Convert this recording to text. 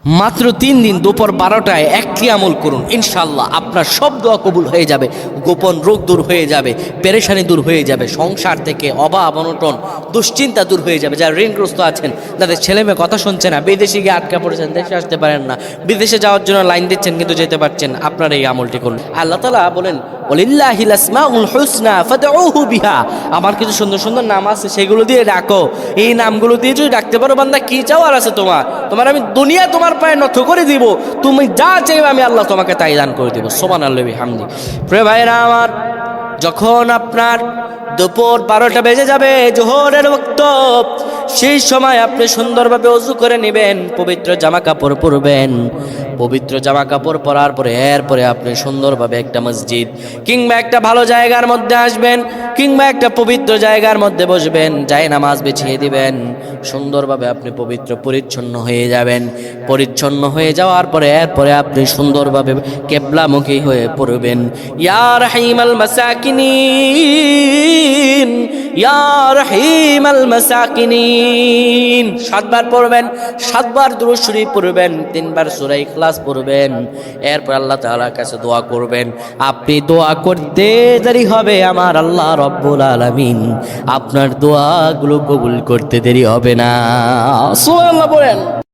মাত্র 3 দিন দুপুর 12টায় একটি আমল করুন, ইনশাআল্লাহ আপনার সব দোয়া কবুল হয়ে যাবে, গোপন রোগ দূর হয়ে যাবে, পেরেশানি দূর হয়ে যাবে, সংসার থেকে অভাব অনটন দুশ্চিন্তা দূর হয়ে যাবে। যারা ঋণগ্রস্ত আছেন, যাদের ছেলে মেয়ে কথা শুনছে না, বিদেশে গিয়ে আটকা পড়েছেন, দেশে আসতে পারেন না, বিদেশে যাওয়ার জন্য লাইন দিচ্ছেন কিন্তু যেতে পারছেন, আপনারা এই আমলটি করুন। আল্লাহ তাআলা বলেন ওয়ালিল্লাহিল আসমাউল হুসনা ফাদউহু বিহা, আমার কিছু সুন্দর সুন্দর নাম আছে, সেগুলো দিয়ে ডাকো। এই নামগুলো দিয়ে যদি ডাকতে পারো বান্দা, কি চাওয়ার আছে তোমার আমি দুনিয়া তোমার পায়ে নত করে দিব, তুমি যা চাইবে আমি আল্লাহ তোমাকে তাই দান করে দিব। সুবহানাল্লাহি বিহামদি। প্রিয় ভাইরা আমার, যখন আপনার দুপুর 12টা বেজে যাবে, জোহরের ওয়াক্ত, সেই সময় আপনি সুন্দরভাবে ওযু করে নেবেন, পবিত্র জামা কাপড় পরবেন। পবিত্র জামা কাপড় পরার পরে এরপরে আপনি সুন্দরভাবে একটা মসজিদ কিংবা একটা ভালো জায়গার মধ্যে আসবেন, কিংবা একটা পবিত্র জায়গার মধ্যে বসবেন, যায় নামাজ বিছিয়ে দিবেন। সুন্দরভাবে আপনি পবিত্র পরিচ্ছন্ন হয়ে যাবেন। পরিচ্ছন্ন হয়ে যাওয়ার পরে এরপরে আপনি সুন্দরভাবে কিবলামুখী হয়ে পড়বেন। ইয়া রাহিমাল মাসাকিনিন, ইয়া রাহিমাল মাসাকিনিন 7 বার পড়বেন, 7 বার দুরূদ শরীফ পড়বেন, 3 বার সূরা ইখলাস পড়বেন। এরপর আল্লাহ তাআলার কাছে দোয়া করবেন। আপনি দোয়া করতে দেরি হবে, আমার আল্লাহ রব্বুল আলামিন আপনার দোয়াগুলো কবুল করতে দেরি হবে না। সুবহানাল্লাহ বলেন।